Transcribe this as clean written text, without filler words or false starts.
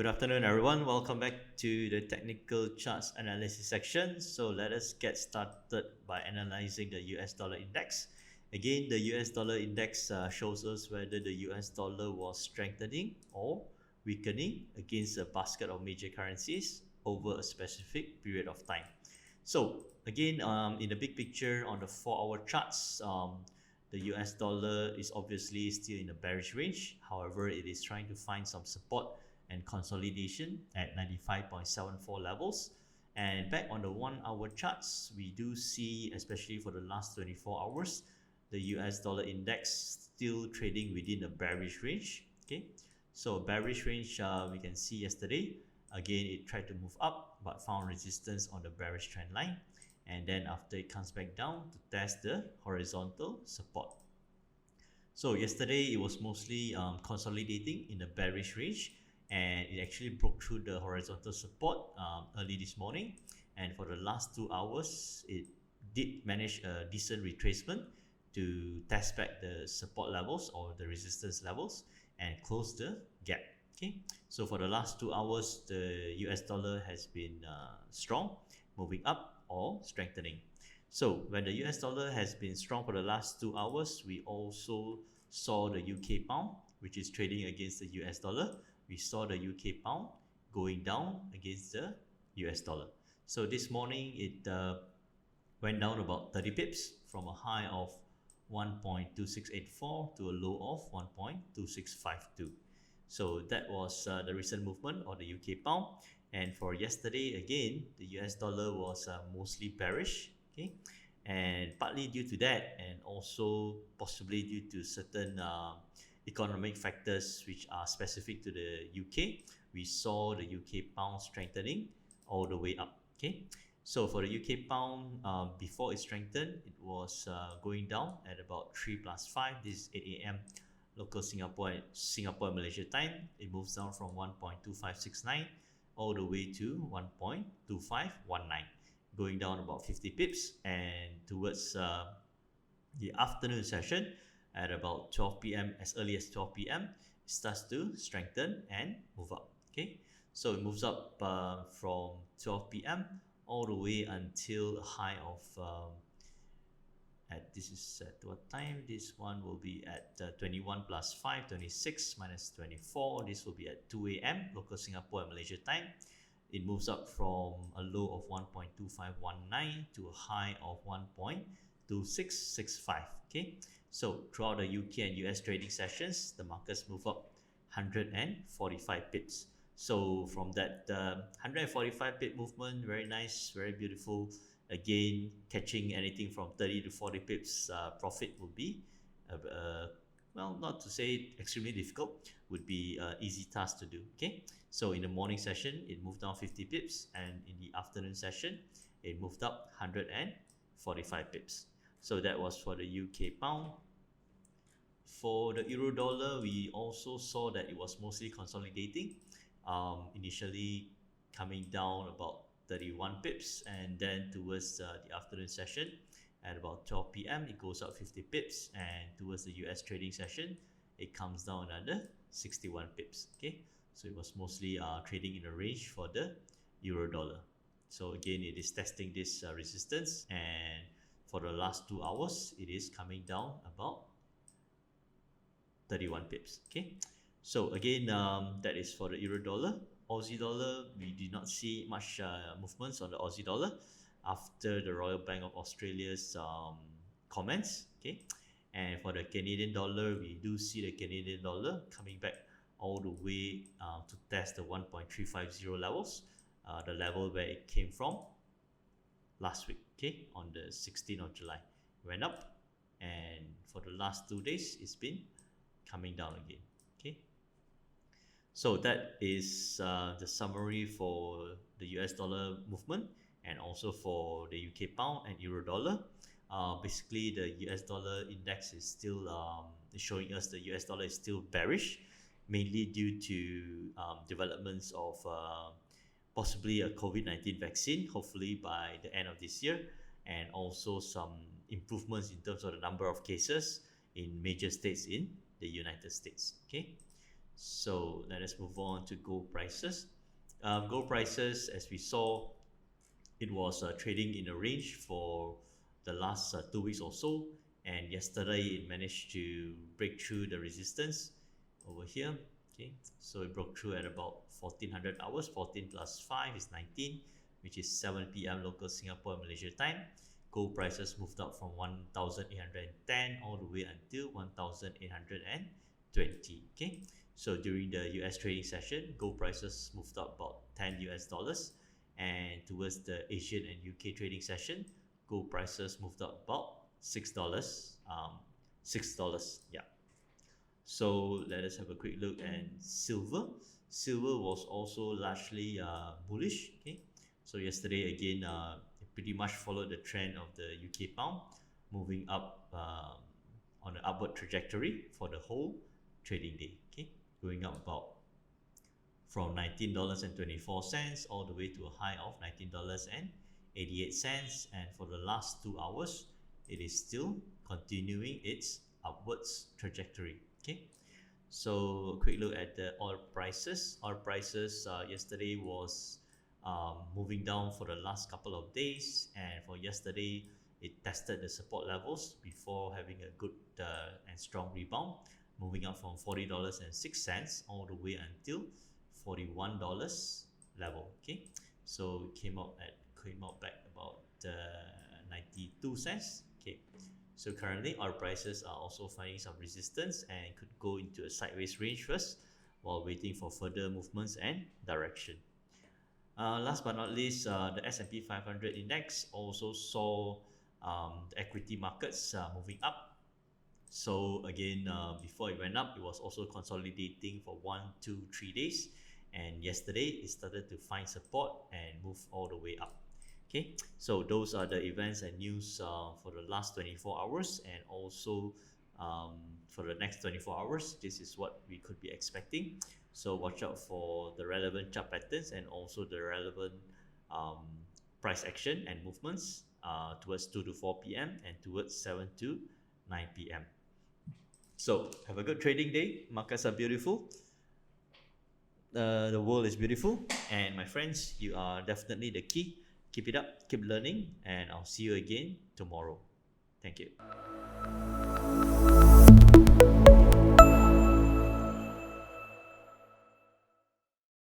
Good afternoon, everyone. Welcome back to the technical charts analysis section. So let us get started by analyzing the US dollar index. Again, the US dollar index shows us whether the US dollar was strengthening or weakening against a basket of major currencies over a specific period of time. So again, in the big picture on the 4-hour charts, the US dollar is obviously still in a bearish range. However, it is trying to find some support and consolidation at 95.74 levels. And back on the 1-hour charts, we do see, especially for the last 24 hours, the US dollar index still trading within a bearish range. Okay, so bearish range we can see yesterday. Again, it tried to move up but found resistance on the bearish trend line, and then after it comes back down to test the horizontal support. So yesterday it was mostly consolidating in the bearish range, and it actually broke through the horizontal support early this morning, and for the last 2 hours it did manage a decent retracement to test back the support levels or the resistance levels and close the gap. Okay, so for the last 2 hours the US dollar has been strong, moving up or strengthening. So when the US dollar has been strong for the last 2 hours, we also saw the UK pound, which is trading against the US dollar. We saw the UK pound going down against the US dollar. So this morning it went down about 30 pips from a high of 1.2684 to a low of 1.2652. So that was the recent movement of the UK pound. And for yesterday, again, the US dollar was mostly bearish. Okay, and partly due to that, and also possibly due to certain economic factors which are specific to the UK, we saw the UK pound strengthening all the way up. Okay, so for the UK pound, before it strengthened, it was going down at about 3 plus 5. This is 8 a.m. local Singapore and Malaysia time. It moves down from 1.2569 all the way to 1.2519, going down about 50 pips, and towards the afternoon session at about 12 p.m., as early as 12 p.m., it starts to strengthen and move up. Okay, so it moves up from 12 p.m. all the way until a high of this is at what time? This one will be at 21 plus 5, 26 minus 24. This will be at 2 a.m. local Singapore and Malaysia time. It moves up from a low of 1.2519 to a high of 1.2665. Okay, so throughout the UK and US trading sessions, the markets move up 145 pips. So from that 145 pip movement, very nice, very beautiful. Again, catching anything from 30 to 40 pips profit would be well, not to say extremely difficult, would be an easy task to do. Okay, so in the morning session it moved down 50 pips, and in the afternoon session it moved up 145 pips. So that was for the UK pound. For the euro dollar, we also saw that it was mostly consolidating, initially coming down about 31 pips, and then towards the afternoon session at about 12 p.m. it goes up 50 pips, and towards the US trading session it comes down another 61 pips. Okay, so it was mostly trading in a range for the euro dollar. So again, it is testing this resistance, and for the last 2 hours it is coming down about 31 pips. Okay, so again, that is for the euro dollar. Aussie dollar, we did not see much movements on the Aussie dollar after the Royal Bank of Australia's comments. Okay, and for the Canadian dollar, we do see the Canadian dollar coming back all the way to test the 1.350 levels, the level where it came from last week. Okay, on the 16th of July, it went up, and for the last 2 days it's been coming down again. Okay, so that is the summary for the US dollar movement, and also for the UK pound and euro dollar. Basically, the US dollar index is still showing us the US dollar is still bearish, mainly due to developments of possibly a COVID-19 vaccine, hopefully by the end of this year, and also some improvements in terms of the number of cases in major states in the United States. Okay, So let us move on to gold prices. Gold prices, as we saw, it was trading in a range for the last 2 weeks or so, and yesterday it managed to break through the resistance over here. Okay, so it broke through at about 1400 hours. 14 plus 5 is 19, which is 7 p.m. local Singapore and Malaysia time. Gold prices moved up from 1810 all the way until 1820. Okay, so during the US trading session, gold prices moved up about 10 US dollars, and towards the Asian and UK trading session, gold prices moved up about $6. $6, yeah. So let us have a quick look at silver. Silver was also largely bullish. Okay, so yesterday again, it pretty much followed the trend of the UK pound, moving up on an upward trajectory for the whole trading day. Okay, going up about from $19.24 all the way to a high of $19.88, and for the last 2 hours, it is still continuing its upwards trajectory. Okay, so a quick look at the oil prices. Oil prices yesterday was moving down for the last couple of days, and for yesterday it tested the support levels before having a good and strong rebound, moving up from $40.06 all the way until $41 level. Okay, so it came out back about 92 cents. Okay, so currently our prices are also finding some resistance and could go into a sideways range first while waiting for further movements and direction. Last but not least, the S&P 500 index also saw the equity markets moving up. So again, before it went up, it was also consolidating for 1, 2, 3 days, and yesterday it started to find support and move all the way up. Okay, so those are the events and news for the last 24 hours, and also for the next 24 hours, this is what we could be expecting. So watch out for the relevant chart patterns and also the relevant price action and movements towards 2 to 4 p.m. and towards 7 to 9 p.m. So have a good trading day. Markets are beautiful. The world is beautiful, and my friends, you are definitely the key. Keep it up, keep learning, and I'll see you again tomorrow. Thank you.